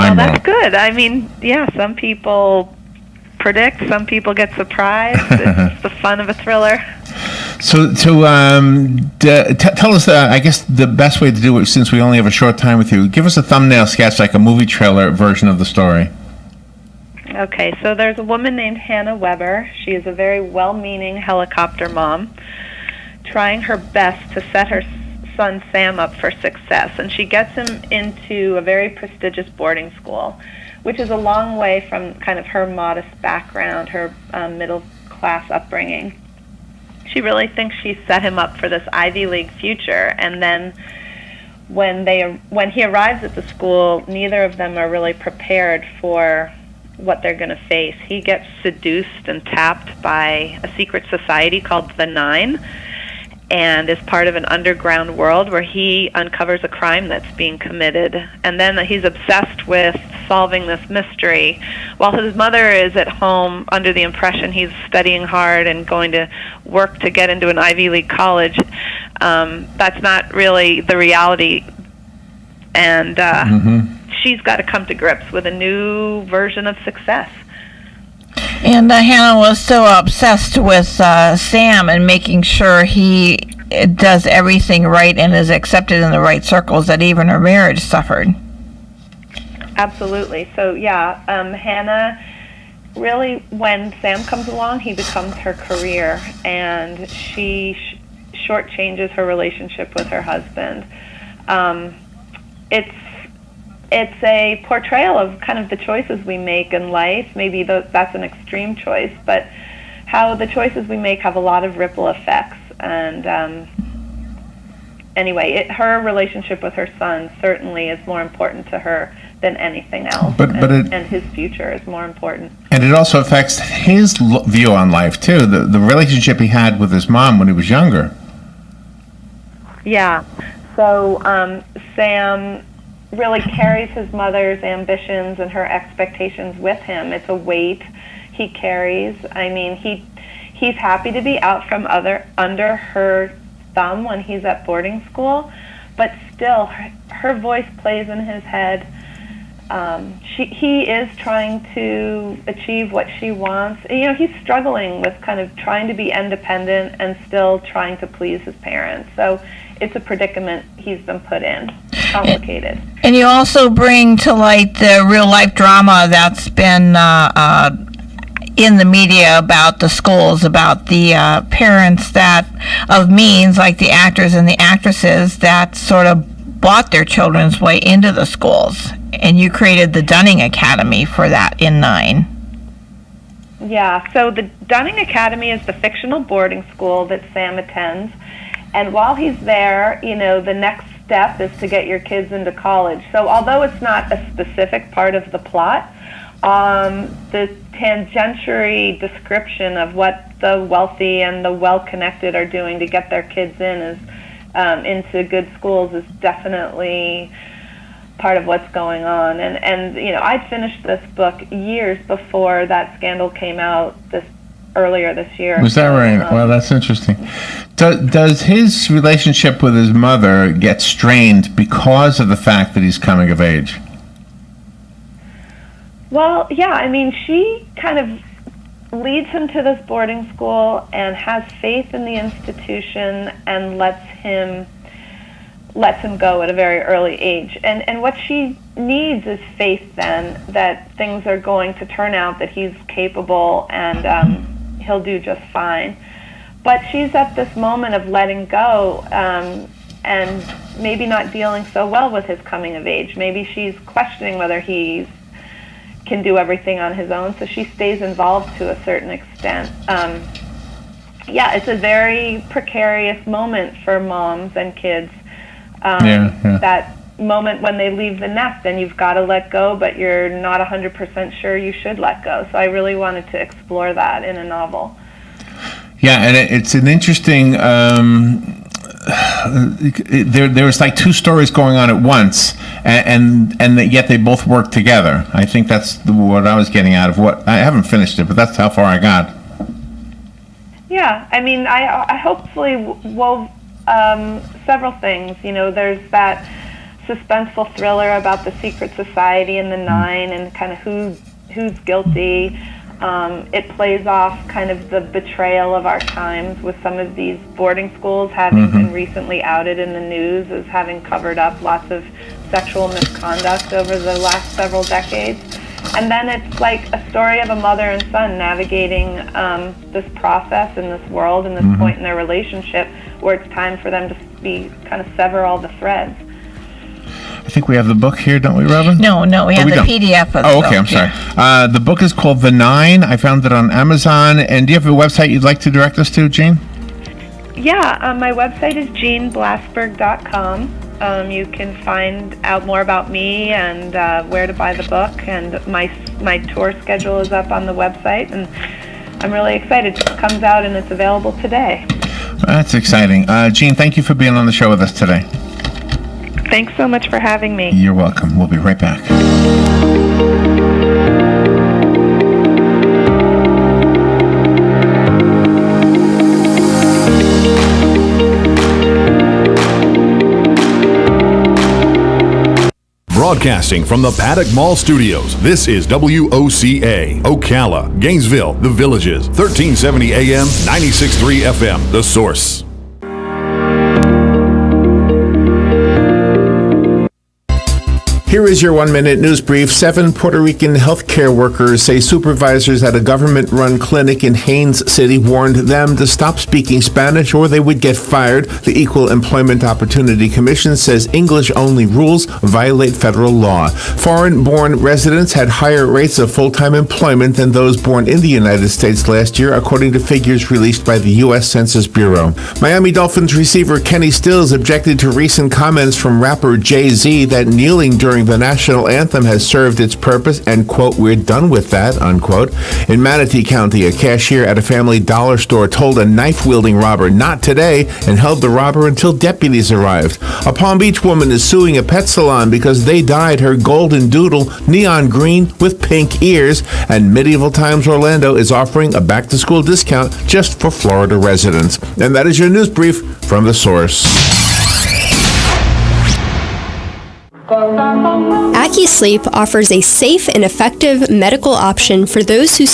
time Well, bomb. that's good. I mean, yeah, some people predict, some people get surprised. It's the fun of a thriller. So tell us, I guess, the best way to do it, since we only have a short time with you. Give us a thumbnail sketch, like a movie trailer version of the story. Okay, so there's a woman named Hannah Weber. She is a very well-meaning helicopter mom, trying her best to set her son Sam up for success. And she gets him into a very prestigious boarding school, which is a long way from kind of her modest background, her middle-class upbringing. She really thinks she set him up for this Ivy League future, and then when he arrives at the school, neither of them are really prepared for what they're going to face. He gets seduced and tapped by a secret society called the Nine, and is part of an underground world where he uncovers a crime that's being committed. And then he's obsessed with solving this mystery, while his mother is at home under the impression he's studying hard and going to work to get into an Ivy League college. That's not really the reality. And she's got to come to grips with a new version of success. And Hannah was so obsessed with Sam and making sure he does everything right and is accepted in the right circles that even her marriage suffered. Absolutely. So, yeah, Hannah, really, when Sam comes along, he becomes her career, and she shortchanges her relationship with her husband. It's a portrayal of kind of the choices we make in life. Maybe that's an extreme choice, but how the choices we make have a lot of ripple effects. And anyway, her relationship with her son certainly is more important to her than anything else. And his future is more important. And it also affects his view on life, too, the relationship he had with his mom when he was younger. Yeah. So Sam really carries his mother's ambitions and her expectations with him. It's a weight he carries. I mean, he's happy to be out from under her thumb when he's at boarding school, but still, her voice plays in his head. He is trying to achieve what she wants. You know, he's struggling with kind of trying to be independent and still trying to please his parents. So it's a predicament he's been put in. Complicated. And you also bring to light the real-life drama that's been in the media about the schools, about the parents of means, like the actors and the actresses, that sort of bought their children's way into the schools. And you created the Dunning Academy for that in 9. Yeah, so the Dunning Academy is the fictional boarding school that Sam attends. And while he's there, you know, the next step is to get your kids into college. So although it's not a specific part of the plot, the tangentiary description of what the wealthy and the well-connected are doing to get their kids into good schools is definitely part of what's going on. And you know, I finished this book years before that scandal came out earlier this year. Was that right? Well, that's interesting. Does his relationship with his mother get strained because of the fact that he's coming of age? Well, yeah, I mean, she kind of leads him to this boarding school and has faith in the institution and lets him go at a very early age. And what she needs is faith then that things are going to turn out, that he's capable and he'll do just fine. But she's at this moment of letting go and maybe not dealing so well with his coming of age. Maybe she's questioning whether he can do everything on his own, so she stays involved to a certain extent. Yeah, it's a very precarious moment for moms and kids. That moment when they leave the nest and you've got to let go, but you're not 100% sure you should let go. So I really wanted to explore that in a novel. Yeah, and it's an interesting. There's like two stories going on at once, and yet they both work together. I think that's what I was getting out of what I haven't finished it, but that's how far I got. Yeah, I mean, I hopefully wove several things. You know, there's that suspenseful thriller about the secret society and the nine and kind of who's guilty. It plays off kind of the betrayal of our times with some of these boarding schools having been recently outed in the news as having covered up lots of sexual misconduct over the last several decades. And then it's like a story of a mother and son navigating this process in this world and this point in their relationship where it's time for them to kind of sever all the threads. I think we have the book here, don't we, Robin? No, we have we the don't. PDF of the Oh, book. okay, I'm sorry. The book is called The Nine. I found it on Amazon. And do you have a website you'd like to direct us to, Jeanne? Yeah, my website is jeanneblasberg.com. You can find out more about me and where to buy the book, and my tour schedule is up on the website, and I'm really excited. It comes out and it's available today. That's exciting. Jeanne, thank you for being on the show with us today. Thanks so much for having me. You're welcome. We'll be right back. Broadcasting from the Paddock Mall Studios, this is WOCA, Ocala, Gainesville, The Villages, 1370 AM, 96.3 FM, The Source. Here is your 1-minute news brief. 7 Puerto Rican healthcare workers say supervisors at a government-run clinic in Haines City warned them to stop speaking Spanish or they would get fired. The Equal Employment Opportunity Commission says English-only rules violate federal law. Foreign-born residents had higher rates of full-time employment than those born in the United States last year, according to figures released by the U.S. Census Bureau. Miami Dolphins receiver Kenny Stills objected to recent comments from rapper Jay-Z that kneeling during the national anthem has served its purpose and, quote, we're done with that, unquote. In Manatee County, a cashier at a family dollar store told a knife-wielding robber not today and held the robber until deputies arrived. A Palm Beach woman is suing a pet salon because they dyed her golden doodle neon green with pink ears, and Medieval Times Orlando is offering a back-to-school discount just for Florida residents. And that is your news brief from The Source. AccuSleep offers a safe and effective medical option for those who